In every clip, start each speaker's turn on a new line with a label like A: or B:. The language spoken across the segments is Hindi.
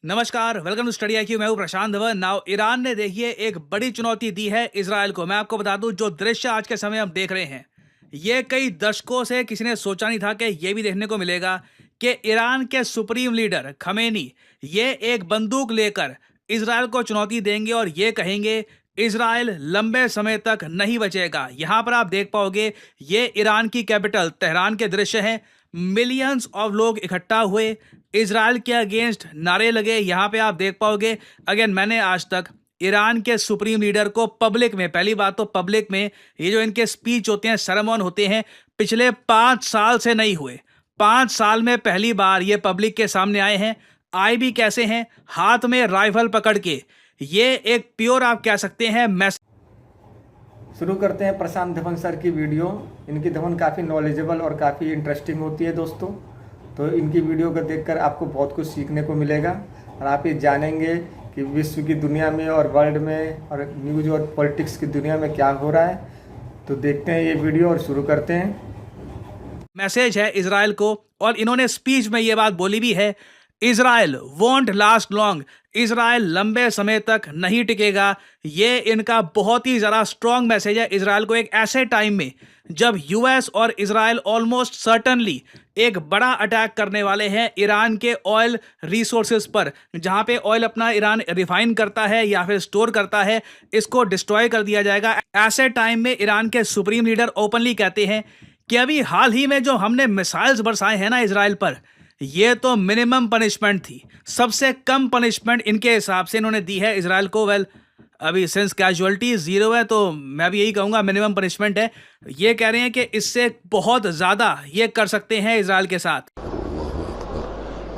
A: नमस्कार, वेलकम टू स्टडी आईक्यू। मैं हूं प्रशांत धवन। नाउ ईरान ने देखिए एक बड़ी चुनौती दी है इजराइल को। मैं आपको बता दूं, जो दृश्य आज के समय हम देख रहे हैं, ये कई दशकों से किसी ने सोचा नहीं था कि ये भी देखने को मिलेगा कि ईरान के सुप्रीम लीडर खमेनी ये एक बंदूक लेकर इजराइल को चुनौती देंगे और ये कहेंगे इजराइल लंबे समय तक नहीं बचेगा। यहां पर आप देख पाओगे, ये ईरान की कैपिटल तेहरान के दृश्य हैं। मिलियंस ऑफ लोग इकट्ठा हुए, इजराइल के अगेंस्ट नारे लगे। यहाँ पे आप देख पाओगे, अगेन मैंने आज तक ईरान के सुप्रीम लीडर को पब्लिक में, पहली बात तो पब्लिक में ये जो इनके स्पीच होते हैं, सरमन होते हैं, पिछले 5 साल से नहीं हुए। 5 साल में पहली बार ये पब्लिक के सामने आए हैं। आए भी कैसे हैं? हाथ में राइफल पकड़ के। ये एक प्योर आप कह सकते हैं मैसेज।
B: शुरू करते हैं प्रशांत धवन सर की वीडियो। इनकी धवन काफ़ी नॉलेजेबल और काफ़ी इंटरेस्टिंग होती है दोस्तों। तो इनकी वीडियो को देखकर आपको बहुत कुछ सीखने को मिलेगा और आप ये जानेंगे कि विश्व की दुनिया में और वर्ल्ड में और न्यूज़ और पॉलिटिक्स की दुनिया में क्या हो रहा है। तो देखते हैं ये वीडियो और शुरू करते हैं।
A: मैसेज है इजराइल को, और इन्होंने स्पीच में ये बात बोली भी है, Israel won't last long, Israel लंबे समय तक नहीं टिकेगा। ये इनका बहुत ही ज़्यादा स्ट्रॉन्ग मैसेज है इजराइल को, एक ऐसे टाइम में जब यूएस और इजराइल ऑलमोस्ट सर्टनली एक बड़ा अटैक करने वाले हैं ईरान के ऑयल रिसोर्सेज पर, जहां पे ऑयल अपना ईरान रिफाइन करता है या फिर स्टोर करता है, इसको डिस्ट्रॉय कर दिया जाएगा। ऐसे टाइम में ईरान के सुप्रीम लीडर ओपनली कहते हैं कि अभी हाल ही में जो हमने मिसाइल्स बरसाए हैं ना इजराइल पर, ये तो मिनिमम पनिशमेंट थी, सबसे कम पनिशमेंट इनके हिसाब से इन्होंने दी है इजराइल को। वेल, अभी सिंस कैजुअलिटी 0 है तो मैं भी यही कहूँगा मिनिमम पनिशमेंट है। ये कह रहे हैं कि इससे बहुत ज़्यादा ये कर सकते हैं इजराइल के साथ।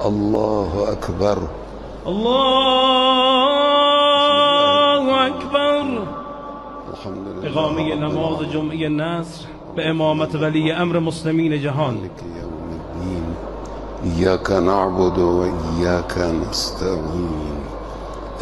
C: अल्लाहु अकबर,
D: अल्लाहु अकबर। इक़ामी नमाज़ जुम्आ नस्र बिइमामत वली अम्र मुस्लिमीन जहान।
C: इय्याका नअबुदु व इय्याका नस्तईन,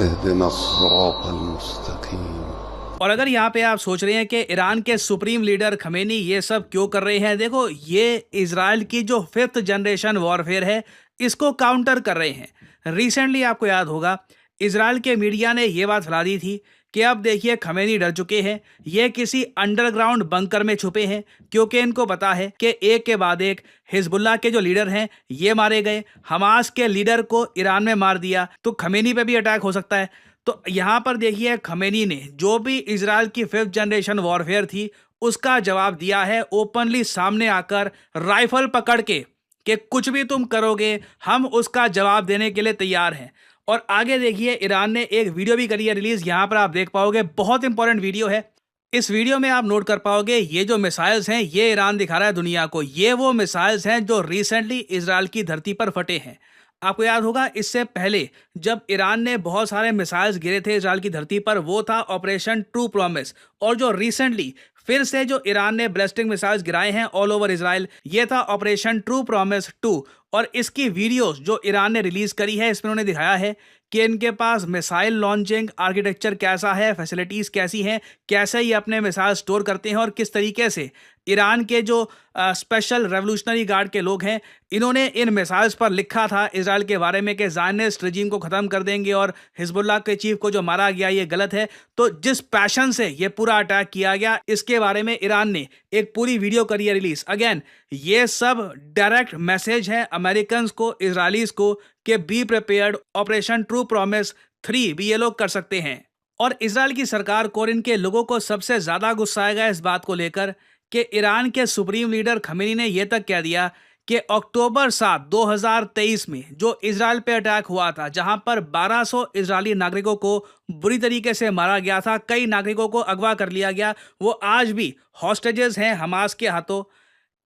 C: इहदिना सिरातल मुस्तकीम।
A: और अगर यहाँ पे आप सोच रहे हैं कि ईरान के सुप्रीम लीडर खमेनी ये सब क्यों कर रहे हैं, देखो ये इजराइल की जो 5th जनरेशन वॉरफेयर है, इसको काउंटर कर रहे हैं। रिसेंटली आपको याद होगा, इजराइल के मीडिया ने ये बात फैला दी थी कि अब देखिए खमेनी डर चुके हैं, ये किसी अंडरग्राउंड बंकर में छुपे हैं, क्योंकि इनको पता है कि एक के बाद एक हिजबुल्लाह के जो लीडर हैं ये मारे गए, हमास के लीडर को ईरान में मार दिया, तो खमेनी पे भी अटैक हो सकता है। तो यहाँ पर देखिए खमेनी ने जो भी इजराइल की 5th जनरेशन वॉरफेयर थी उसका जवाब दिया है ओपनली, सामने आकर राइफल पकड़ के, कि कुछ भी तुम करोगे हम उसका जवाब देने के लिए तैयार हैं। और आगे देखिए ईरान ने एक वीडियो भी करी है रिलीज, यहाँ पर आप देख पाओगे, बहुत इंपॉर्टेंट वीडियो है। इस वीडियो में आप नोट कर पाओगे, ये जो मिसाइल्स हैं ये ईरान दिखा रहा है दुनिया को, ये वो मिसाइल्स हैं जो रिसेंटली इजराइल की धरती पर फटे हैं। आपको याद होगा इससे पहले जब ईरान ने बहुत सारे मिसाइल्स गिरे थे इजराइल की धरती पर, वो था ऑपरेशन ट्रू प्रॉमिस। और जो रिसेंटली फिर से जो ईरान ने बैलिस्टिक मिसाइल्स गिराए हैं ऑल ओवर इजराइल, ये था ऑपरेशन ट्रू प्रॉमिस 2। और इसकी वीडियोस जो ईरान ने रिलीज करी है, इसमें उन्होंने दिखाया है कि इनके पास मिसाइल लॉन्चिंग आर्किटेक्चर कैसा है, फैसिलिटीज़ कैसी हैं, कैसे ये अपने मिसाइल स्टोर करते हैं, और किस तरीके से ईरान के जो स्पेशल रेवोल्यूशनरी गार्ड के लोग हैं, इन्होंने इन मिसाइल्स पर लिखा था इजराइल के बारे में कि ज़ायनिस्ट रजीम को ख़त्म कर देंगे और हिजबुल्लाह के चीफ को जो मारा गया ये गलत है। तो जिस पैशन से ये पूरा अटैक किया गया, इसके बारे में ईरान ने एक पूरी वीडियो करी है रिलीज। अगेन ये सब डायरेक्ट मैसेज है अमेरिकन को, इसराइलीज को, कि be prepared, operation true promise 3 भी ये लोग कर सकते हैं। और इजराइल की सरकार को और इनके लोगों को सबसे ज़्यादा गुस्सा आएगा इस बात को लेकर कि ईरान के सुप्रीम लीडर खमेनी ने यह तक कह दिया कि अक्टूबर 7, 2023 में जो इजराइल पे अटैक हुआ था, जहां पर 1200 इजरायली नागरिकों को बुरी तरीके से मारा गया था, कई नागरिकों को अगवा कर लिया गया, वो आज भी हॉस्टेजेस हैं हमास के हाथों।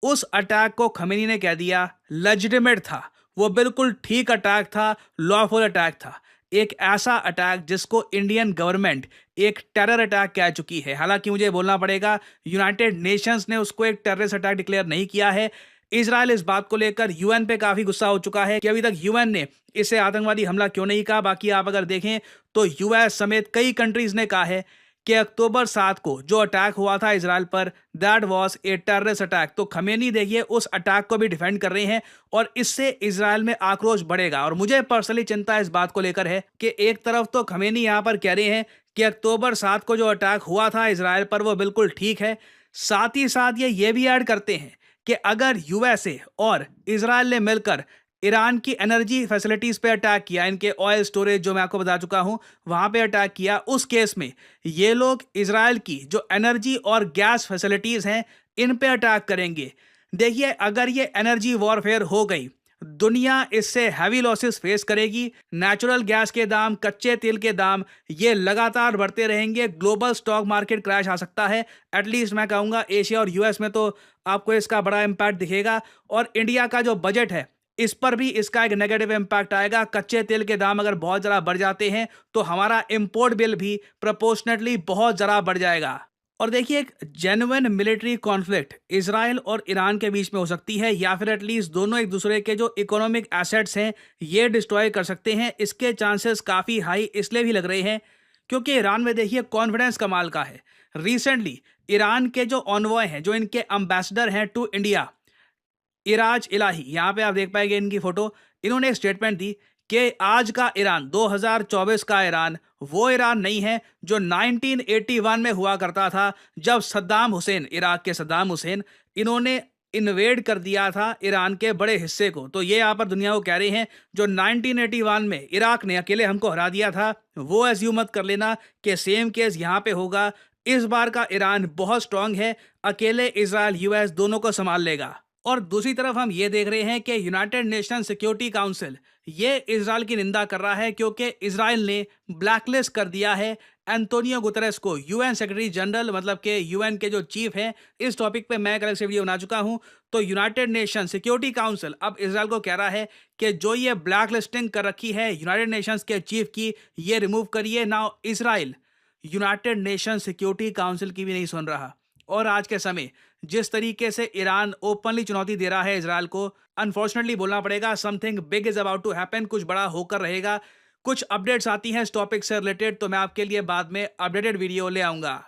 A: उस अटैक को खमेनी ने कह दिया लेजिटिमेट था, वो बिल्कुल ठीक अटैक था, लॉफुल अटैक था, एक ऐसा अटैक जिसको इंडियन गवर्नमेंट एक टेरर अटैक कह चुकी है। हालांकि मुझे बोलना पड़ेगा, यूनाइटेड नेशंस ने उसको एक टेररिस्ट अटैक डिक्लेयर नहीं किया है। इजराइल इस बात को लेकर यूएन पे काफ़ी गुस्सा हो चुका है कि अभी तक यूएन ने इसे आतंकवादी हमला क्यों नहीं कहा। बाकी आप अगर देखें तो यूएस समेत कई कंट्रीज़ ने कहा है कि अक्टूबर 7 को जो अटैक हुआ था इजराइल पर, that was a terrorist attack. तो खमेनी देखिए उस अटैक को भी डिफेंड कर रहे हैं और इससे इजराइल में आक्रोश बढ़ेगा। और मुझे पर्सनली चिंता इस बात को लेकर है कि एक तरफ तो खमेनी यहां पर कह रहे हैं कि अक्टूबर 7 को जो अटैक हुआ था इजराइल पर वो बिल्कुल ठीक है, साथ ही साथ ये भी ऐड करते हैं कि अगर यूएसए और इजराइल ने मिलकर ईरान की एनर्जी फैसिलिटीज पे अटैक किया, इनके ऑयल स्टोरेज जो मैं आपको बता चुका हूं वहां पे अटैक किया, उस केस में ये लोग इजराइल की जो एनर्जी और गैस फैसिलिटीज हैं इन पे अटैक करेंगे। देखिए अगर ये एनर्जी वॉरफेयर हो गई, दुनिया इससे हैवी लॉसेस फेस करेगी। नेचुरल गैस के दाम, कच्चे तेल के दाम ये लगातार बढ़ते रहेंगे। ग्लोबल स्टॉक मार्केट क्रैश आ सकता है। एटलीस्ट मैं कहूँगा एशिया और यूएस में तो आपको इसका बड़ा इम्पैक्ट दिखेगा। और इंडिया का जो बजट है इस पर भी इसका एक नेगेटिव इम्पैक्ट आएगा। कच्चे तेल के दाम अगर बहुत ज़्यादा बढ़ जाते हैं तो हमारा इंपोर्ट बिल भी प्रोपोर्शनेटली बहुत ज़्यादा बढ़ जाएगा। और देखिए एक जेन्युइन मिलिट्री कॉन्फ्लिक्ट इजराइल और ईरान के बीच में हो सकती है, या फिर एटलीस्ट दोनों एक दूसरे के जो इकोनॉमिक एसेट्स हैं ये डिस्ट्रॉय कर सकते हैं। इसके चांसेस काफ़ी हाई इसलिए भी लग रहे हैं क्योंकि ईरान में देखिए कॉन्फिडेंस कमाल का है। रिसेंटली ईरान के जो ऑनवॉय हैं, जो इनके एम्बेसडर हैं टू इंडिया, इराज इलाही, यहाँ पे आप देख पाएंगे इनकी फोटो, इन्होंने एक स्टेटमेंट दी कि आज का ईरान, 2024 का ईरान वो ईरान नहीं है जो 1981 में हुआ करता था, जब सद्दाम हुसैन, इराक के सद्दाम हुसैन, इन्होंने इन्वेड कर दिया था ईरान के बड़े हिस्से को। तो ये यहाँ पर दुनिया को कह रहे हैं जो 1981 में इराक ने अकेले हमको हरा दिया था, वो एज्यूम मत कर लेना कि सेम केस यहाँ पे होगा। इस बार का ईरान बहुत स्ट्रांग है, अकेले इजराइल यूएस दोनों को संभाल लेगा। और दूसरी तरफ हम ये देख रहे हैं कि यूनाइटेड नेशन सिक्योरिटी काउंसिल ये इजराइल की निंदा कर रहा है क्योंकि इजराइल ने ब्लैकलिस्ट कर दिया है एंटोनियो गुतेरेस को, यूएन सेक्रेटरी जनरल, मतलब कि यूएन के जो चीफ हैं। इस टॉपिक पे मैं कल से वीडियो बना चुका हूं। तो यूनाइटेड नेशन सिक्योरिटी काउंसिल अब इजराइल को कह रहा है कि जो ये ब्लैक लिस्टिंग कर रखी है यूनाइटेड नेशंस के चीफ की, ये रिमूव करिए। Now Israel United nation security council की भी नहीं सुन रहा। और आज के समय जिस तरीके से ईरान ओपनली चुनौती दे रहा है इजराइल को, अनफॉर्चुनेटली बोलना पड़ेगा, something big is about to happen, कुछ बड़ा होकर रहेगा। कुछ अपडेट्स आती हैं इस टॉपिक से रिलेटेड तो मैं आपके लिए बाद में अपडेटेड वीडियो ले आऊंगा।